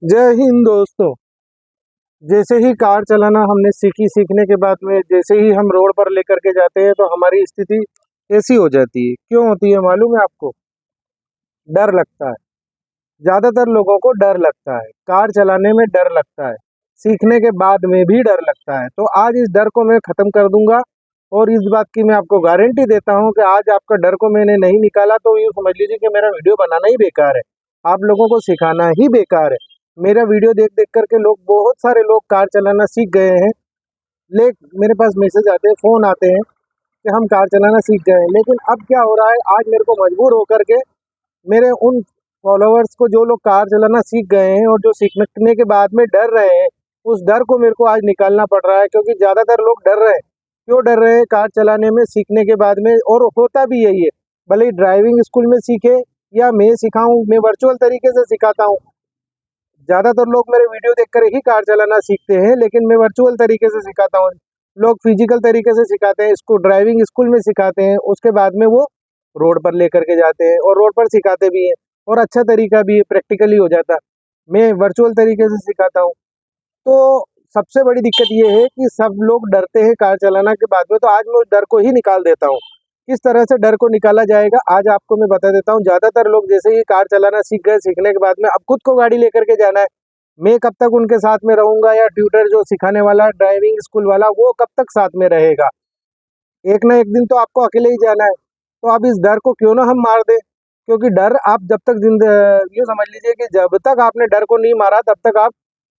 जय हिंद दोस्तों। जैसे ही कार चलाना हमने सीखने के बाद में जैसे ही हम रोड पर लेकर के जाते हैं तो हमारी स्थिति ऐसी हो जाती है। क्यों होती है मालूम है आपको? डर लगता है। ज़्यादातर लोगों को डर लगता है, कार चलाने में डर लगता है, सीखने के बाद में भी डर लगता है। तो आज इस डर को मैं ख़त्म कर दूंगा और इस बात की मैं आपको गारंटी देता हूं कि आज आपका डर को मैंने नहीं निकाला तो यूँ समझ लीजिए कि मेरा वीडियो बनाना ही बेकार है, आप लोगों को सिखाना ही बेकार है। मेरा वीडियो देख देख करके बहुत सारे लोग कार चलाना सीख गए हैं। ले मेरे पास मैसेज आते हैं, फ़ोन आते हैं कि हम कार चलाना सीख गए हैं। लेकिन अब क्या हो रहा है, आज मेरे को मजबूर होकर के मेरे उन फॉलोवर्स को, जो लोग कार चलाना सीख गए हैं और जो सीखने के बाद में डर रहे हैं, उस डर को मेरे को आज निकालना पड़ रहा है। क्योंकि ज़्यादातर लोग डर रहे हैं। क्यों डर रहे हैं कार चलाने में सीखने के बाद में? और होता भी यही है, भले ही ड्राइविंग स्कूल में सीखे या मैं सिखाऊं, मैं वर्चुअल तरीके से सिखाता हूं। ज़्यादातर लोग मेरे वीडियो देखकर ही कार चलाना सीखते हैं, लेकिन मैं वर्चुअल तरीके से सिखाता हूँ। लोग फिजिकल तरीके से सिखाते हैं, इसको ड्राइविंग स्कूल में सिखाते हैं, उसके बाद में वो रोड पर लेकर के जाते हैं और रोड पर सिखाते भी हैं। और अच्छा तरीका भी है, प्रैक्टिकली हो जाता। मैं वर्चुअल तरीके से सिखाता हूँ। तो सबसे बड़ी दिक्कत ये है कि सब लोग डरते हैं कार चलाना के बाद में। तो आज मैं उस डर को ही निकाल देता हूँ। किस तरह से डर को निकाला जाएगा आज आपको मैं बता देता हूँ। ज़्यादातर लोग जैसे ही कार चलाना सीख गए, सीखने के बाद में अब खुद को गाड़ी लेकर के जाना है। मैं कब तक उनके साथ में रहूंगा, या ट्यूटर जो सिखाने वाला ड्राइविंग स्कूल वाला वो कब तक साथ में रहेगा? एक ना एक दिन तो आपको अकेले ही जाना है। तो अब इस डर को क्यों ना हम मार दें। क्योंकि डर आप जब तक यूँ समझ लीजिए कि जब तक आपने डर को नहीं मारा तब तक आप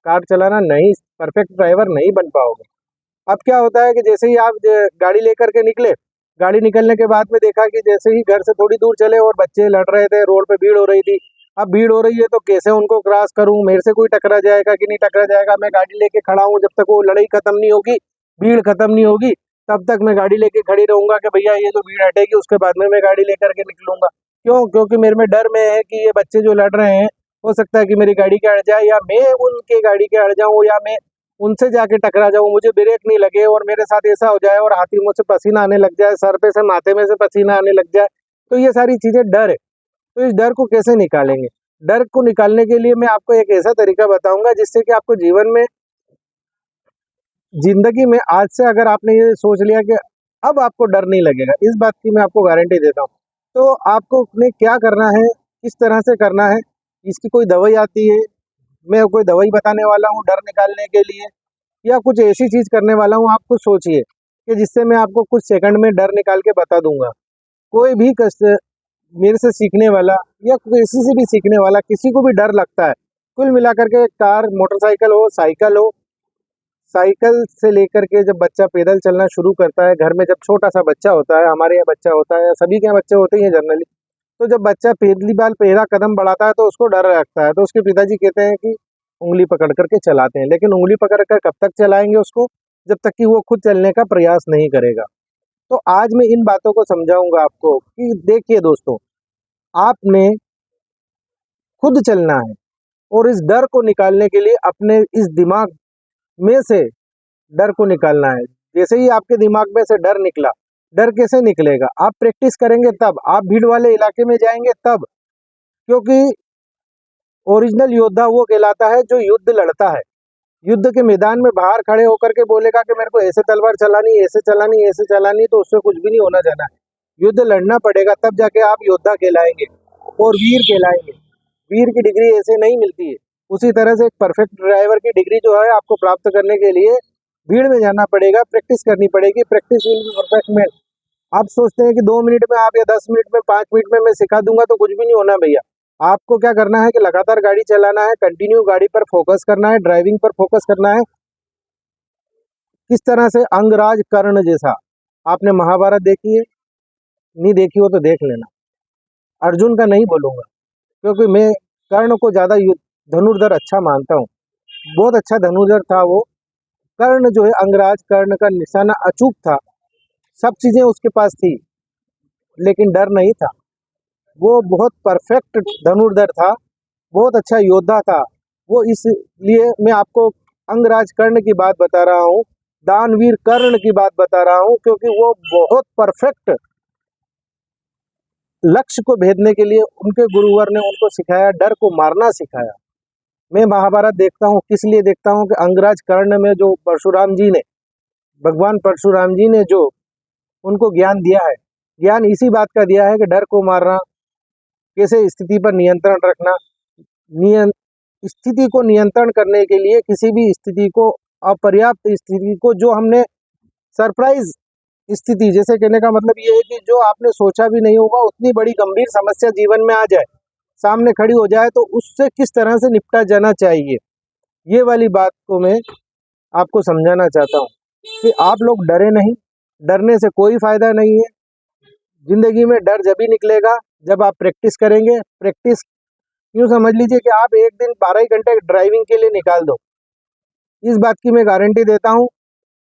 कार चलाना नहीं, परफेक्ट ड्राइवर नहीं बन पाओगे। अब क्या होता है कि जैसे ही आप गाड़ी लेकर के निकले, गाड़ी निकलने के बाद में देखा कि जैसे ही घर से थोड़ी दूर चले और बच्चे लड़ रहे थे, रोड पे भीड़ हो रही थी। अब भीड़ हो रही है तो कैसे उनको क्रॉस करूं, मेरे से कोई टकरा जाएगा कि नहीं टकरा जाएगा। मैं गाड़ी लेके खड़ा हूं, जब तक वो लड़ाई खत्म नहीं होगी, भीड़ खत्म नहीं होगी, तब तक मैं गाड़ी लेके खड़ी रहूंगा कि भैया ये जो भीड़ हटेगी उसके बाद में मैं गाड़ी लेकर के निकलूंगा। क्यों? क्योंकि मेरे में डर में है कि ये बच्चे जो लड़ रहे हैं, हो सकता है कि मेरी गाड़ी के अड़ जाए, या मैं उनके गाड़ी के अड़ जाऊं, या मैं उनसे जाके टकरा जाऊं, मुझे ब्रेक नहीं लगे और मेरे साथ ऐसा हो जाए और हाथी मुझ से पसीना आने लग जाए, सर पे से माथे में से पसीना आने लग जाए। तो ये सारी चीजें डर है। तो इस डर को कैसे निकालेंगे? डर को निकालने के लिए मैं आपको एक ऐसा तरीका बताऊंगा जिससे कि आपको जीवन में, जिंदगी में आज से अगर आपने ये सोच लिया कि अब आपको डर नहीं लगेगा, इस बात की मैं आपको गारंटी देता हूँ। तो आपको ने क्या करना है, किस तरह से करना है, इसकी कोई दवाई आती है? मैं कोई दवाई बताने वाला हूँ डर निकालने के लिए, या कुछ ऐसी चीज करने वाला हूँ? आप कुछ सोचिए कि जिससे मैं आपको कुछ सेकंड में डर निकाल के बता दूंगा। कोई भी कस्ट मेरे से सीखने वाला या किसी से भी सीखने वाला, किसी को भी डर लगता है। कुल मिलाकर के कार, मोटरसाइकिल हो, साइकिल हो, साइकिल से लेकर के जब बच्चा पैदल चलना शुरू करता है, घर में जब छोटा सा बच्चा होता है, हमारे यहाँ बच्चा होता है, सभी के यहाँ बच्चे होते ही हैं जनरली। तो जब बच्चा पहली बार पहला कदम बढ़ाता है तो उसको डर लगता है। तो उसके पिताजी कहते हैं कि उंगली पकड़ करके चलाते हैं। लेकिन उंगली पकड़ कर कब तक चलाएंगे उसको? जब तक कि वो खुद चलने का प्रयास नहीं करेगा। तो आज मैं इन बातों को समझाऊंगा आपको कि देखिए दोस्तों, आपने खुद चलना है और इस डर को निकालने के लिए अपने इस दिमाग में से डर को निकालना है। जैसे ही आपके दिमाग में से डर निकला, डर कैसे निकलेगा? आप प्रैक्टिस करेंगे तब, आप भीड़ वाले इलाके में जाएंगे तब। क्योंकि ओरिजिनल योद्धा वो कहलाता है जो युद्ध लड़ता है। युद्ध के मैदान में बाहर खड़े होकर के बोलेगा कि मेरे को ऐसे तलवार चलानी, ऐसे चलानी, ऐसे चलानी, तो उससे कुछ भी नहीं होना जाना है। युद्ध लड़ना पड़ेगा, तब जाके आप योद्धा कहलाएंगे और वीर कहलाएंगे। वीर की डिग्री ऐसे नहीं मिलती है। उसी तरह से एक परफेक्ट ड्राइवर की डिग्री जो है आपको प्राप्त करने के लिए भीड़ में जाना पड़ेगा, प्रैक्टिस करनी पड़ेगी। Practice will be perfect man. आप सोचते हैं कि 2 मिनट में आप, या 10 मिनट में, 5 मिनट में मैं सिखा दूंगा, तो कुछ भी नहीं होना भैया। आपको क्या करना है कि लगातार गाड़ी चलाना है, कंटिन्यू गाड़ी पर फोकस करना है, ड्राइविंग पर फोकस करना है। किस तरह से? अंगराज कर्ण जैसा। आपने महाभारत देखी है? नहीं देखी हो तो देख लेना। अर्जुन का नहीं बोलूंगा, क्योंकि मैं कर्ण को ज्यादा धनुर्धर अच्छा मानता हूँ। बहुत अच्छा धनुर्धर था वो। कर्ण जो है, अंगराज कर्ण का निशाना अचूक था। सब चीजें उसके पास थी, लेकिन डर नहीं था। वो बहुत परफेक्ट धनुर्धर था, बहुत अच्छा योद्धा था वो। इसलिए मैं आपको अंगराज कर्ण की बात बता रहा हूँ, दानवीर कर्ण की बात बता रहा हूँ, क्योंकि वो बहुत परफेक्ट लक्ष्य को भेदने के लिए उनके गुरुवर ने उनको सिखाया, डर को मारना सिखाया। मैं महाभारत देखता हूँ, किस लिए देखता हूँ कि अंगराज कर्ण में जो परशुराम जी ने, भगवान परशुराम जी ने जो उनको ज्ञान दिया है, ज्ञान इसी बात का दिया है कि डर को मारना, कैसे स्थिति पर नियंत्रण रखना, नियं स्थिति को नियंत्रण करने के लिए किसी भी स्थिति को, अपर्याप्त स्थिति को, जो हमने सरप्राइज स्थिति, जैसे कहने का मतलब ये है कि जो आपने सोचा भी नहीं होगा उतनी बड़ी गंभीर समस्या जीवन में आ जाए, सामने खड़ी हो जाए, तो उससे किस तरह से निपटा जाना चाहिए, ये वाली बात को मैं आपको समझाना चाहता हूँ कि आप लोग डरे नहीं, डरने से कोई फायदा नहीं है। जिंदगी में डर जब ही निकलेगा जब आप प्रैक्टिस करेंगे। प्रैक्टिस यूँ समझ लीजिए कि आप एक दिन 12 ही घंटे ड्राइविंग के लिए निकाल दो, इस बात की मैं गारंटी देता हूँ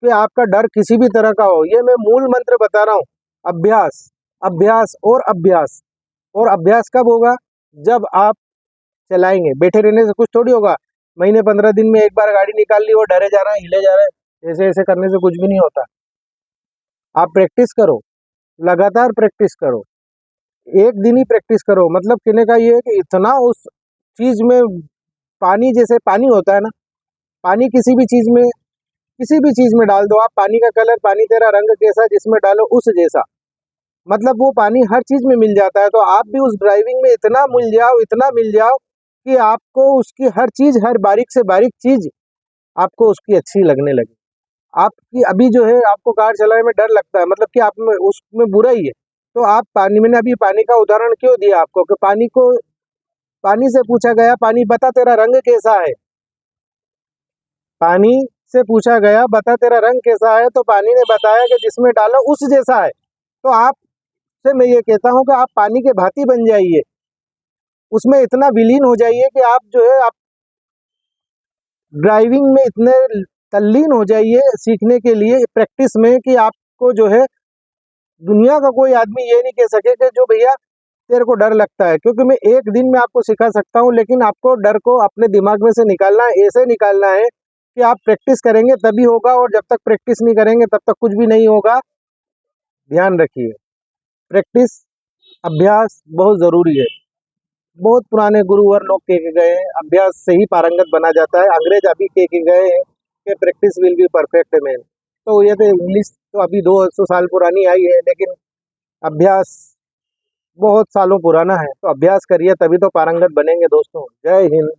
कि आपका डर किसी भी तरह का हो, ये मैं मूल मंत्र बता रहा हूँ, अभ्यास, अभ्यास और अभ्यास। और अभ्यास कब होगा? जब आप चलाएंगे। बैठे रहने से कुछ थोड़ी होगा। महीने 15 दिन में एक बार गाड़ी निकाल ली, वो डरे जा रहा है, हिले जा रहा है, ऐसे ऐसे करने से कुछ भी नहीं होता। आप प्रैक्टिस करो, लगातार प्रैक्टिस करो, एक दिन ही प्रैक्टिस करो। मतलब कहने का ये है कि इतना उस चीज में, पानी जैसे पानी होता है ना, पानी किसी भी चीज में डाल दो आप, पानी का कलर, पानी तेरा रंग कैसा, जिसमें डालो उस जैसा, मतलब वो पानी हर चीज में मिल जाता है। तो आप भी उस ड्राइविंग में इतना मिल जाओ, इतना मिल जाओ कि आपको उसकी हर चीज, हर बारीक से बारीक चीज आपको उसकी अच्छी लगने लगे। आपकी अभी जो है, आपको कार चलाने में डर लगता है, मतलब कि आप में उसमें बुरा ही है। तो आप पानी, मैंने अभी पानी का उदाहरण क्यों दिया आपको कि पानी से पूछा गया, पानी बता तेरा रंग कैसा है, पानी से पूछा गया बता तेरा रंग कैसा है, तो पानी ने बताया कि जिसमें डालो उस जैसा है। तो आप से मैं ये कहता हूँ कि आप पानी के भांति बन जाइए, उसमें इतना विलीन हो जाइए कि आप जो है, आप ड्राइविंग में इतने तल्लीन हो जाइए सीखने के लिए, प्रैक्टिस में, कि आपको जो है दुनिया का कोई आदमी ये नहीं कह सके कि जो भैया तेरे को डर लगता है। क्योंकि मैं एक दिन में आपको सिखा सकता हूँ, लेकिन आपको डर को अपने दिमाग में से निकालना है। ऐसे निकालना है कि आप प्रैक्टिस करेंगे तभी होगा, और जब तक प्रैक्टिस नहीं करेंगे तब तक कुछ भी नहीं होगा। ध्यान रखिए, प्रैक्टिस, अभ्यास बहुत ज़रूरी है। बहुत पुराने गुरुवर लोग कह के गए हैं, अभ्यास से ही पारंगत बना जाता है। अंग्रेज अभी कह के गए हैं कि practice will be perfect man. तो ये तो इंग्लिश तो अभी 200 साल पुरानी आई है, लेकिन अभ्यास बहुत सालों पुराना है। तो अभ्यास करिए तभी तो पारंगत बनेंगे दोस्तों। जय हिंद।